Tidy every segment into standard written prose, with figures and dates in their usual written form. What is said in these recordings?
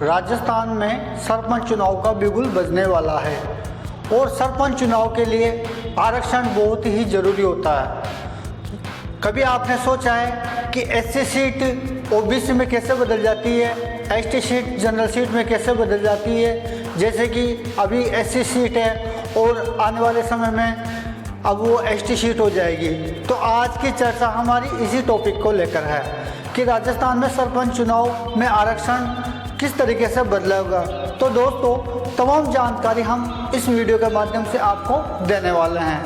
राजस्थान में सरपंच चुनाव का बिगुल बजने वाला है और सरपंच चुनाव के लिए आरक्षण बहुत ही ज़रूरी होता है। कभी आपने सोचा है कि एससी सीट ओबीसी में कैसे बदल जाती है, एसटी सीट जनरल सीट में कैसे बदल जाती है। जैसे कि अभी एससी सीट है और आने वाले समय में अब वो एसटी सीट हो जाएगी। तो आज की चर्चा हमारी इसी टॉपिक को लेकर है कि राजस्थान में सरपंच चुनाव में आरक्षण किस तरीके से बदलेगा। तो दोस्तों, तमाम जानकारी हम इस वीडियो के माध्यम से आपको देने वाले हैं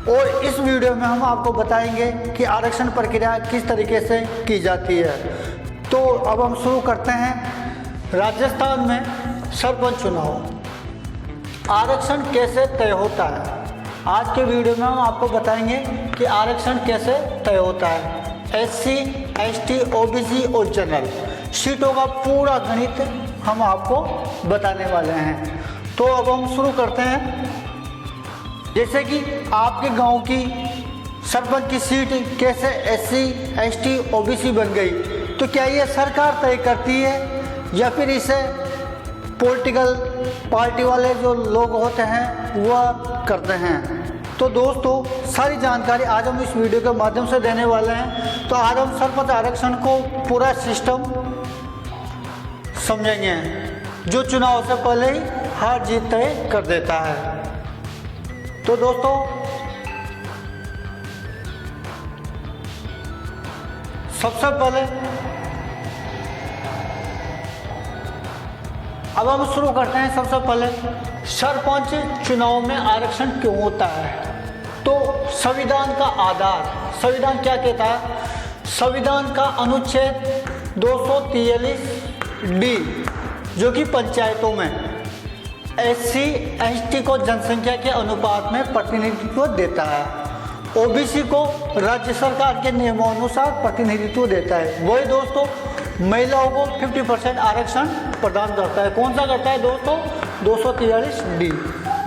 और इस वीडियो में हम आपको बताएंगे कि आरक्षण प्रक्रिया किस तरीके से की जाती है। तो अब हम शुरू करते हैं। राजस्थान में सरपंच चुनाव आरक्षण कैसे तय होता है। आज के वीडियो में हम आपको बताएंगे कि आरक्षण कैसे तय होता है। एससी, एसटी, ओबीसी और जनरल सीटों का पूरा गणित हम आपको बताने वाले हैं। तो अब हम शुरू करते हैं। जैसे कि आपके गांव की सरपंच की सीट कैसे एससी, एसटी, ओबीसी बन गई, तो क्या ये सरकार तय करती है या फिर इसे पॉलिटिकल पार्टी वाले जो लोग होते हैं वह करते हैं। तो दोस्तों, सारी जानकारी आज हम इस वीडियो के माध्यम से देने वाले हैं। तो आज हम सरपंच आरक्षण को पूरा सिस्टम समझेंगे जो चुनाव से पहले ही हार जीत तय कर देता है। तो दोस्तों, सबसे पहले अब हम शुरू करते हैं। सबसे पहले सरपंच चुनाव में आरक्षण क्यों होता है। तो संविधान का आधार, संविधान क्या कहता है। संविधान का अनुच्छेद 243D जो कि पंचायतों में एससी, एसटी को जनसंख्या के अनुपात में प्रतिनिधित्व देता है, ओबीसी को राज्य सरकार के नियमानुसार प्रतिनिधित्व देता है। वही दोस्तों महिलाओं को 50% आरक्षण प्रदान करता है। कौन सा करता है दोस्तों, 243D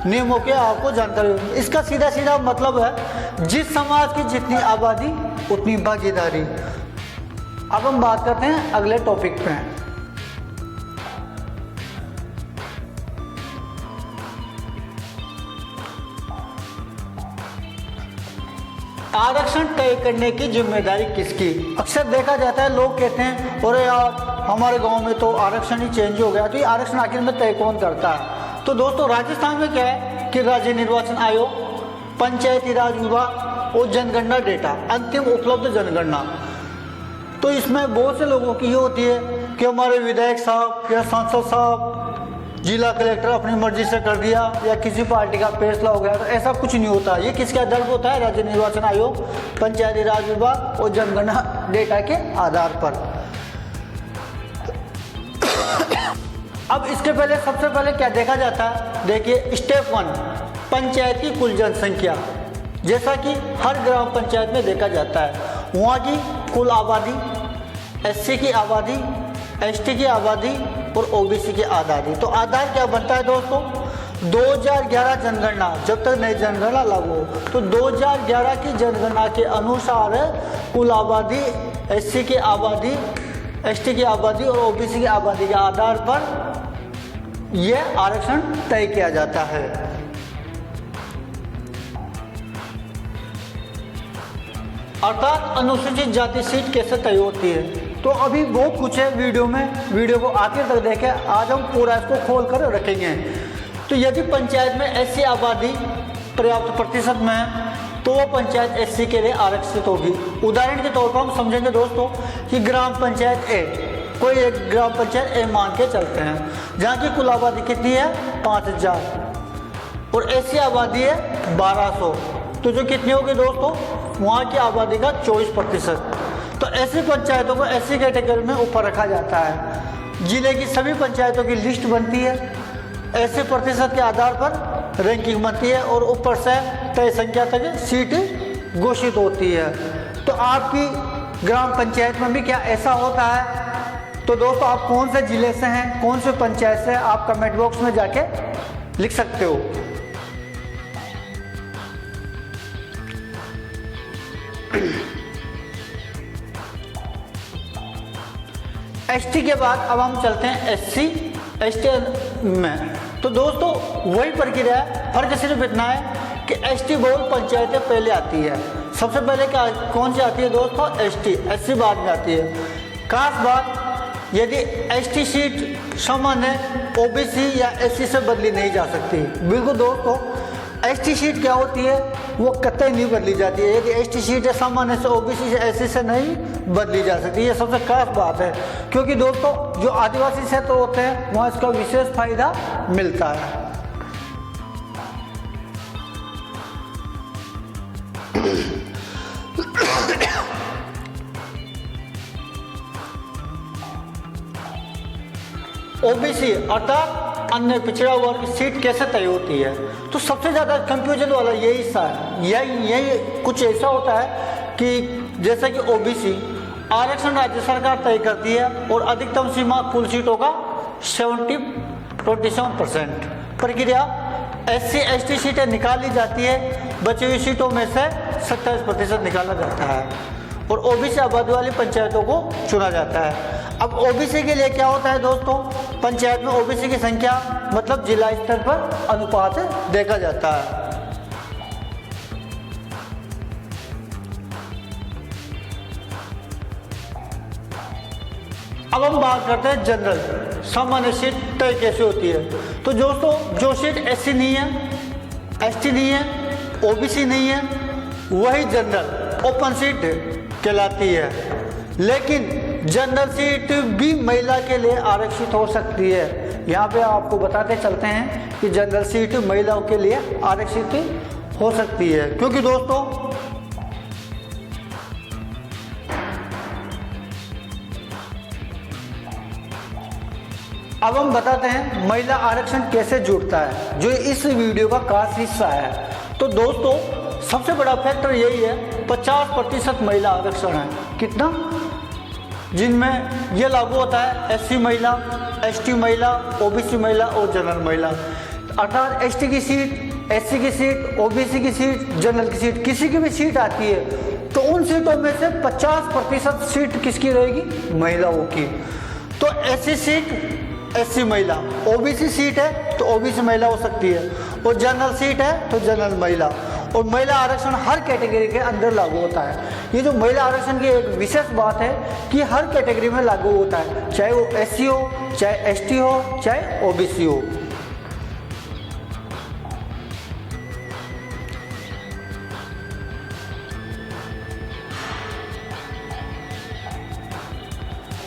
नियमों के आपको जानकारी होगी। इसका सीधा सीधा मतलब है जिस समाज की जितनी आबादी उतनी भागीदारी। अब हम बात करते हैं अगले टॉपिक पे। आरक्षण तय करने की जिम्मेदारी किसकी। अक्सर देखा जाता है लोग कहते हैं अरे यार हमारे गांव में तो आरक्षण ही चेंज हो गया, तो ये आरक्षण आखिर में तय कौन करता है। तो दोस्तों, राजस्थान में क्या है कि राज्य निर्वाचन आयोग, पंचायती राज विभाग और जनगणना डेटा अंतिम उपलब्ध जनगणना। तो इसमें बहुत से लोगों की ये होती है कि हमारे विधायक साहब या सांसद साहब, जिला कलेक्टर अपनी मर्जी से कर दिया या किसी पार्टी का फैसला हो गया। तो ऐसा कुछ नहीं होता। ये किसके आधार पर होता है, राज्य निर्वाचन आयोग, पंचायती राज विभाग और जनगणना डेटा के आधार पर। अब इसके पहले सबसे पहले क्या देखा जाता है, देखिए स्टेप 1 पंचायत की कुल जनसंख्या। जैसा कि हर ग्राम पंचायत में देखा जाता है वहाँ की कुल आबादी, एससी की आबादी, एसटी की आबादी और ओबीसी की आबादी। तो आधार क्या बनता है दोस्तों, 2011 जनगणना, जब तक नई जनगणना लागू हो तो 2011 की जनगणना के अनुसार कुल आबादी, एससी की आबादी, एसटी की आबादी और ओबीसी की आबादी के आधार पर यह आरक्षण तय किया जाता है। अर्थात अनुसूचित जाति सीट कैसे तय होती है। तो अभी बहुत कुछ है वीडियो में, वीडियो को आखिर तक देखें। आज हम पूरा इसको खोल कर रखेंगे। तो यदि पंचायत में एससी आबादी पर्याप्त प्रतिशत में है तो वो पंचायत एससी के लिए आरक्षित होगी। उदाहरण के तौर पर हम समझेंगे दोस्तों कि ग्राम पंचायत ए, कोई एक ग्राम पंचायत ए मान के चलते हैं, जहाँ की कुल आबादी कितनी है 5000 और एससी आबादी है 1200। तो जो कितनी होगी दोस्तों, वहाँ की आबादी का 24%। तो ऐसी पंचायतों को एससी कैटेगरी में ऊपर रखा जाता है। जिले की सभी पंचायतों की लिस्ट बनती है, ऐसे प्रतिशत के आधार पर रैंकिंग बनती है और ऊपर से तय संख्या तक सीट घोषित होती है। तो आपकी ग्राम पंचायत में भी क्या ऐसा होता है। तो दोस्तों, आप कौन से जिले से हैं, कौन से पंचायत से, आप कमेंट बॉक्स में जाके लिख सकते हो। एसटी के बाद अब हम चलते हैं एससी एसटी में। तो दोस्तों वही प्रक्रिया है, फर्क सिर्फ इतना है कि एसटी बहुल पंचायतें पहले आती है। सबसे पहले क्या कौन सी आती है दोस्तों? एसटी। एससी बाद में आती है। खास बात, यदि एसटी सीट सामान्य ओबीसी या एससी से बदली नहीं जा सकती। बिल्कुल दोस्तों, एसटी सीट क्या होती है वो कतई नहीं बदली जाती है। यदि एसटी सीट है सामान्य से ओबीसी से एससी से नहीं बदली जा सकती। ये सबसे खास बात है, क्योंकि दोस्तों जो आदिवासी क्षेत्र होते हैं वहाँ इसका विशेष फायदा मिलता है। ओबीसी अर्थात अन्य पिछड़ा वर्ग सीट कैसे तय होती है? तो सबसे ज़्यादा कंफ्यूजन वाला यही हिस्सा है। यही कुछ ऐसा होता है कि जैसे कि ओबीसी आरक्षण राज्य सरकार तय करती है और अधिकतम सीमा कुल सीटों का 27% प्रक्रिया। एससी एसटी सीटें निकाली जाती है, बची हुई सीटों में से 27% निकाला जाता है और ओबीसी आबादी वाली पंचायतों को चुना जाता है। अब ओबीसी के लिए क्या होता है दोस्तों? पंचायत में ओबीसी की संख्या मतलब जिला स्तर पर अनुपात देखा जाता है। अब हम बात करते हैं जनरल सामान्य सीट तय कैसे होती है। तो दोस्तों जो सीट एससी नहीं है, एसटी नहीं है, ओबीसी नहीं है, वही जनरल ओपन सीट कहलाती है। लेकिन जनरल सीट भी महिला के लिए आरक्षित हो सकती है। यहाँ पे आपको बताते चलते हैं कि जनरल सीट महिलाओं के लिए आरक्षित हो सकती है, क्योंकि दोस्तों अब हम बताते हैं महिला आरक्षण कैसे जुड़ता है, जो इस वीडियो का खास हिस्सा है। तो दोस्तों सबसे बड़ा फैक्टर यही है, 50% महिला आरक्षण है। कितना? जिनमें ये लागू होता है एससी महिला, एसटी महिला, ओबीसी महिला और जनरल महिला। अर्थात एसटी की सीट, एससी की सीट, ओबीसी की सीट, जनरल की सीट, किसी की भी सीट आती है तो उन सीटों में से 50% सीट किसकी रहेगी? महिलाओं की। तो एससी सीट एससी महिला, ओबीसी सीट है तो ओबीसी महिला हो सकती है और जनरल सीट है तो जनरल महिला। और महिला आरक्षण हर कैटेगरी के अंदर लागू होता है। ये जो महिला आरक्षण की एक विशेष बात है कि हर कैटेगरी में लागू होता है, चाहे वो एससी हो, चाहे एसटी हो, चाहे ओबीसी हो।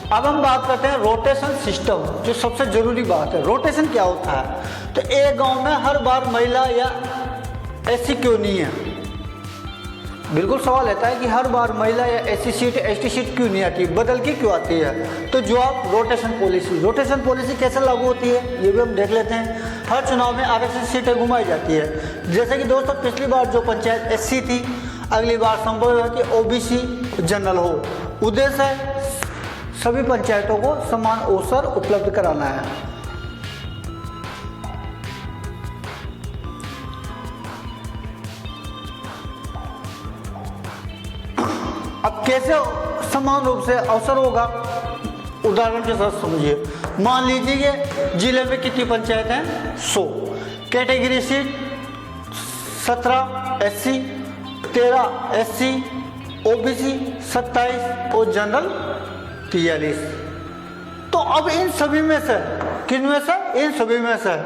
अब हम बात करते हैं रोटेशन सिस्टम, जो सबसे जरूरी बात है। रोटेशन क्या होता है? तो एक गांव में हर बार महिला या एससी क्यों नहीं है? बिल्कुल सवाल रहता है कि हर बार महिला या एससी सीट एसटी सीट क्यों नहीं आती, बदल के क्यों आती है? तो जवाब रोटेशन पॉलिसी। रोटेशन पॉलिसी कैसे लागू होती है ये भी हम देख लेते हैं। हर चुनाव में आरक्षित सीटें घुमाई जाती है। जैसे कि दोस्तों पिछली बार जो पंचायत एससी थी, अगली बार संभव है कि ओबीसी जनरल हो। उद्देश्य है सभी पंचायतों को समान अवसर उपलब्ध कराना है। अब कैसे समान रूप से अवसर होगा, उदाहरण के साथ समझिए। मान लीजिए कि जिले में कितनी पंचायत हैं? 100। Category seat 17 SC, 13 SC, OBC 27 और जनरल 43। तो अब इन सभी में से किन में से? इन सभी में से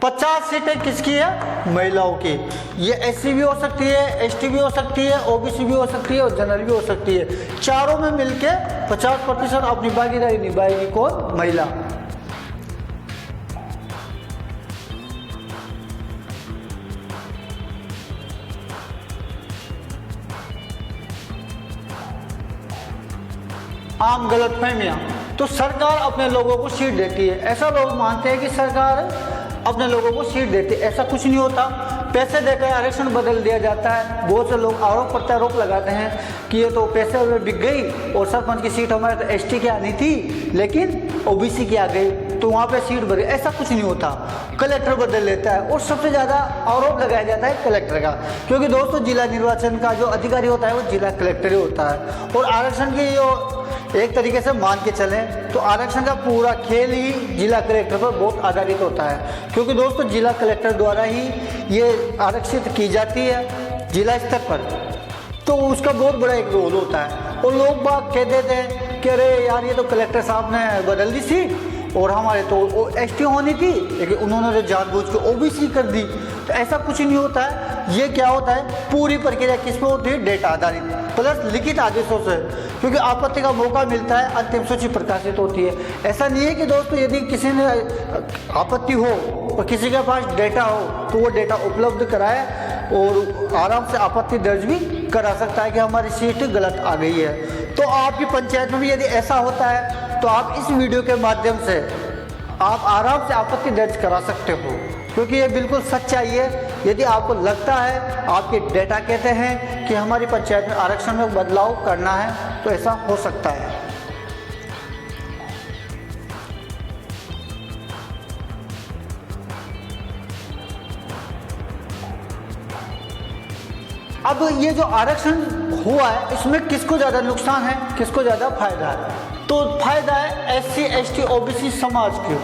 50 सीटें किसकी है? महिलाओं की। ये एससी भी हो सकती है, एसटी भी हो सकती है, ओबीसी भी हो सकती है और जनरल भी हो सकती है। चारों में मिलके 50% अपनी भागीदारी निभाएगी कौन? महिला। आम गलतफहमियां। तो सरकार अपने लोगों को सीट देती है। ऐसा लोग मानते हैं कि सरकार अपने लोगों को सीट देती है। ऐसा कुछ नहीं होता। पैसे देकर आरक्षण बदल दिया जाता है। बहुत से लोग आरोप प्रत्यारोप लगाते हैं कि ये तो पैसे में बिक गई और सरपंच की सीट हमारे तो एसटी की आनी थी लेकिन ओबीसी की आ गई तो वहाँ पे सीट भरी। ऐसा कुछ नहीं होता। कलेक्टर बदल लेता है और सबसे ज़्यादा आरोप लगाया जाता है कलेक्टर का, क्योंकि दोस्तों जिला निर्वाचन का जो अधिकारी होता है वो जिला कलेक्टर ही होता है। और आरक्षण की जो एक तरीके से मान के चलें तो आरक्षण का पूरा खेल ही जिला कलेक्टर पर बहुत आधारित होता है, क्योंकि दोस्तों जिला कलेक्टर द्वारा ही ये आरक्षित की जाती है जिला स्तर पर, तो उसका बहुत बड़ा एक रोल होता है। और लोग बाग कह देते हैं कि अरे यार ये तो कलेक्टर साहब ने बदल दी सीट और हमारे तो एसटी होनी थी, लेकिन उन्होंने तो जानबूझ के ओबीसी कर दी। तो ऐसा कुछ नहीं होता है। ये क्या होता है, पूरी प्रक्रिया किस पे होती है, डेटा आधारित प्लस लिखित आदेशों से, क्योंकि आपत्ति का मौका मिलता है, अंतिम सूची प्रकाशित होती है। ऐसा नहीं है कि दोस्तों यदि किसी ने आपत्ति हो और किसी के पास डेटा हो तो वो डेटा उपलब्ध कराए और आराम से आपत्ति दर्ज भी करा सकता है कि हमारी सीट गलत आ गई है। तो आपकी पंचायत में भी यदि ऐसा होता है तो आप इस वीडियो के माध्यम से आप आराम से आपत्ति दर्ज करा सकते हो, क्योंकि ये बिल्कुल सच्चाई है। यदि आपको लगता है, आपके डेटा कहते हैं कि हमारी पंचायत में आरक्षण में बदलाव करना है, तो ऐसा हो सकता है। अब ये जो आरक्षण हुआ है इसमें किसको ज़्यादा नुकसान है, किसको ज़्यादा फायदा है? तो फायदा है SC ST OBC समाज को,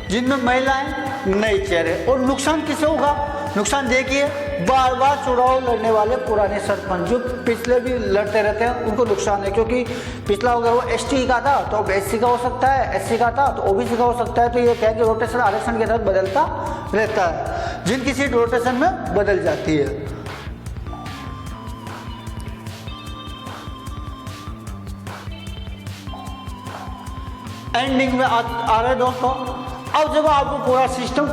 जिनमें महिलाएं नए चेहरे। और नुकसान किसे होगा? नुकसान देखिए, बार बार चुनाव लड़ने वाले पुराने सरपंच जो पिछले भी लड़ते रहते हैं उनको नुकसान है, क्योंकि पिछला अगर वो ST का था तो अब SC का हो सकता है, SC का था तो OBC का हो सकता है। तो ये क्या है कि रोटेशन आरक्षण के तहत बदलता रहता है, जिनकी सीट रोटेशन में बदल जाती है। एंडिंग में आ रहे दोस्तों, अब जब आपको पूरा सिस्टम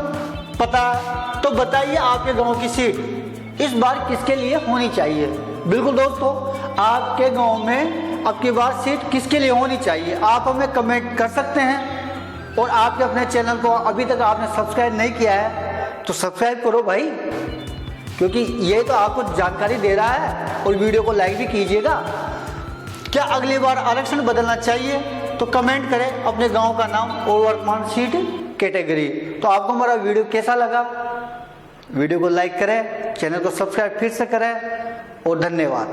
पता है तो बताइए आपके गांव की सीट इस बार किसके लिए होनी चाहिए। बिल्कुल दोस्तों, आपके गांव में अब की बार सीट किसके लिए होनी चाहिए, आप हमें कमेंट कर सकते हैं। और आपके अपने चैनल को अभी तक आपने सब्सक्राइब नहीं किया है तो सब्सक्राइब करो भाई, क्योंकि ये तो आपको जानकारी दे रहा है। और वीडियो को लाइक भी कीजिएगा। क्या अगली बार आरक्षण बदलना चाहिए तो कमेंट करें अपने गांव का नाम और वर्तमान सीट कैटेगरी। तो आपको हमारा वीडियो कैसा लगा, वीडियो को लाइक करें, चैनल को सब्सक्राइब फिर से करें और धन्यवाद।